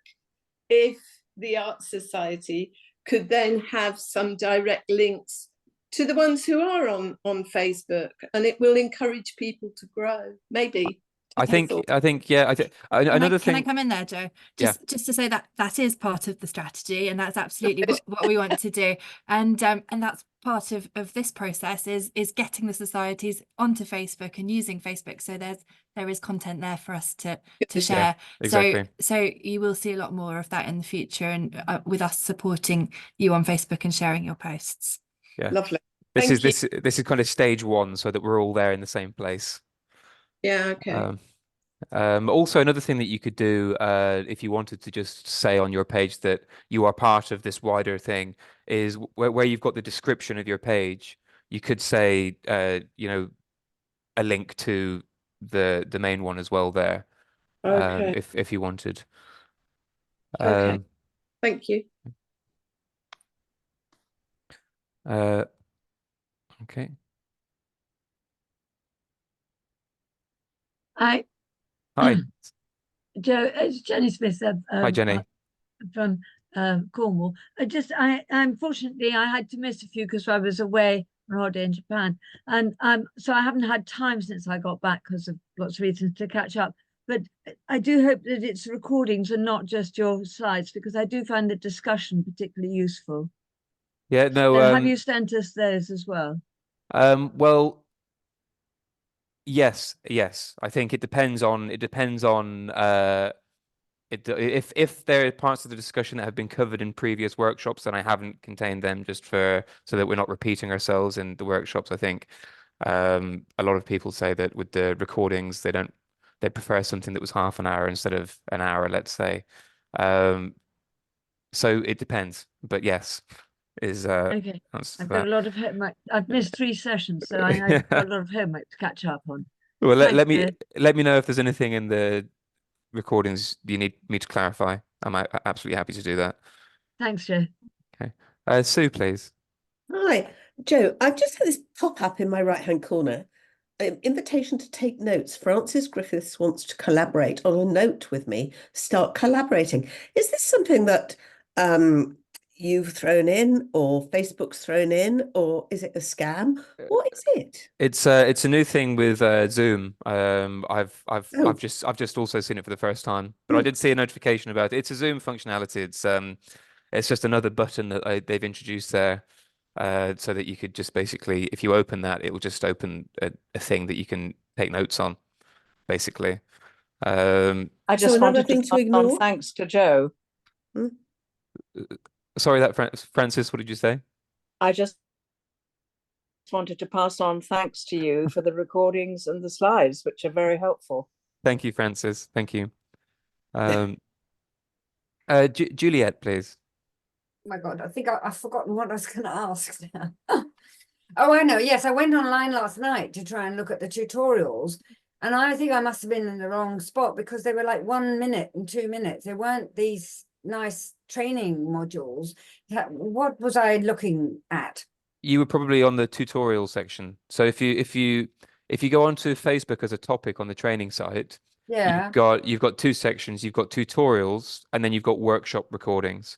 if the Art Society could then have some direct links to the ones who are on Facebook, and it will encourage people to grow, maybe. I think, yeah. Another thing. Can I come in there, Joe? Just to say that is part of the strategy, and that's absolutely what we want to do. And that's part of this process is getting the societies onto Facebook and using Facebook. So there is content there for us to share. Yeah, exactly. So you will see a lot more of that in the future, and with us supporting you on Facebook and sharing your posts. Yeah, lovely. This is kind of stage 1, so that we're all there in the same place. Yeah, okay. Also, another thing that you could do if you wanted to just say on your page that you are part of this wider thing is where you've got the description of your page, you could say, you know, a link to the main one as well there, Okay. if you wanted. Okay. Thank you. Okay. Hi, Hi. Joe. It's Jenny Smith Hi, Jenny. from Cornwall. Unfortunately I had to miss a few because I was away on holiday in Japan, and so I haven't had time since I got back because of lots of reasons to catch up. But I do hope that it's recordings and not just your slides, because I do find the discussion particularly useful. Yeah, no. And have you sent us those as well? Well, yes. I think it depends on if there are parts of the discussion that have been covered in previous workshops, then I haven't contained them just so that we're not repeating ourselves in the workshops. I think a lot of people say that with the recordings they prefer something that was half an hour instead of an hour, let's say. So it depends, but yes, Okay. I've got a lot of homework. I've missed 3 sessions, so I've got a lot of homework to catch up on. Well, let Thanks, me know if there's anything in the recordings you need me to clarify. I'm absolutely happy to do that. Thanks, Joe. Okay. Sue, please. Hi, Joe. I've just had this pop up in my right-hand corner. Invitation to take notes. Francis Griffiths wants to collaborate on a note with me. Start collaborating. Is this something that you've thrown in, or Facebook's thrown in, or is it a scam? What is it? It's a new thing with Zoom. I've just also seen it for the first time, but I did see a notification about it. It's a Zoom functionality. It's just another button that they've introduced there, so that you could just basically, if you open that, it will just open a thing that you can take notes on, basically. I just wanted to pass on thanks to Joe. Sorry, Francis, what did you say? I just wanted to pass on thanks to you for the recordings and the slides, which are very helpful. Thank you, Francis. Thank you. Juliet, please. Oh my God, I think I've forgotten what I was going to ask now. Oh, I know. Yes, I went online last night to try and look at the tutorials, and I think I must have been in the wrong spot because they were like 1 minute and 2 minutes. They weren't these nice training modules. What was I looking at? You were probably on the tutorial section. So if you go onto Facebook as a topic on the training site, yeah, you've got 2 sections. You've got tutorials, and then you've got workshop recordings.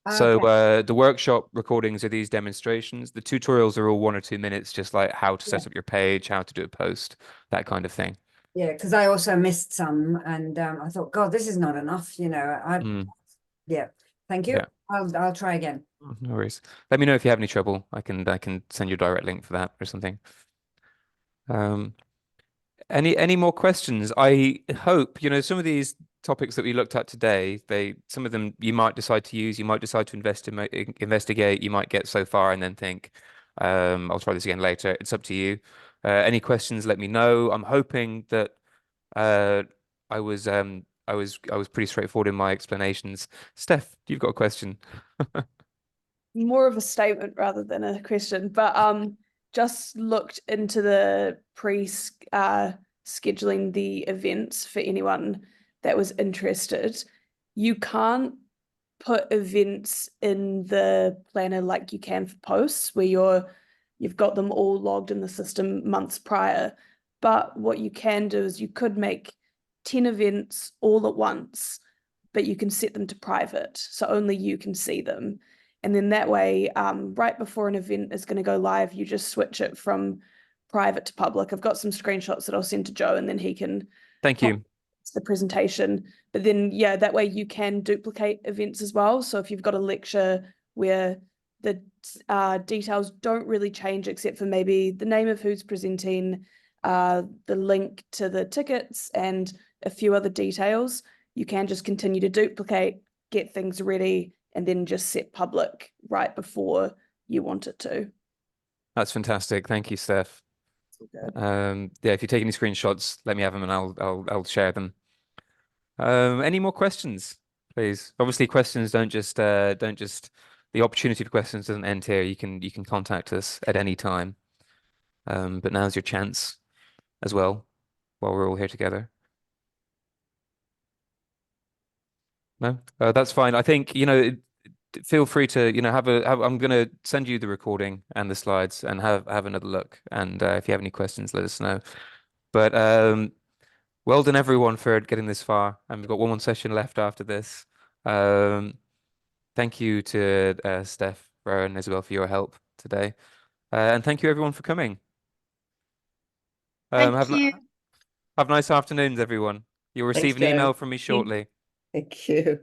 Okay. So the workshop recordings are these demonstrations. The tutorials are all 1 or 2 minutes, just like how to set up your page, how to do a post, that kind of thing. Yeah, because I also missed some, and I thought, God, this is not enough. Yeah. Thank you. Yeah. I'll try again. No worries. Let me know if you have any trouble. I can send you a direct link for that or something. Any more questions? I hope, some of these topics that we looked at today, some of them you might decide to use, you might decide to investigate, you might get so far and then think, I'll try this again later. It's up to you. Any questions, let me know. I'm hoping that I was pretty straightforward in my explanations. Steph, you've got a question. More of a statement rather than a question, but just looked into the scheduling the events for anyone that was interested. You can't put events in the planner like you can for posts, where you've got them all logged in the system months prior. But what you can do is you could make 10 events all at once, but you can set them to private, so only you can see them. And then that way, right before an event is going to go live, you just switch it from private to public. I've got some screenshots that I'll send to Joe, and then he can Thank you. the presentation. But then, yeah, that way you can duplicate events as well. So if you've got a lecture where the details don't really change except for maybe the name of who's presenting, the link to the tickets, and a few other details, you can just continue to duplicate, get things ready, and then just set public right before you want it to. That's fantastic. Thank you, Steph. Yeah, if you take any screenshots, let me have them and I'll share them. Any more questions, please? Obviously, questions don't just the opportunity for questions doesn't end here. You can contact us at any time. But now's your chance as well, while we're all here together? No, that's fine. I think, you know, feel free to, you know, I'm going to send you the recording and the slides and have another look. And if you have any questions, let us know. But well done, everyone, for getting this far. And we've got one more session left after this. Thank you to Steph, Rowan, as well, for your help today. And thank you, everyone, for coming. Thank you. Have nice afternoons, everyone. You'll receive an email from me shortly. Thank you.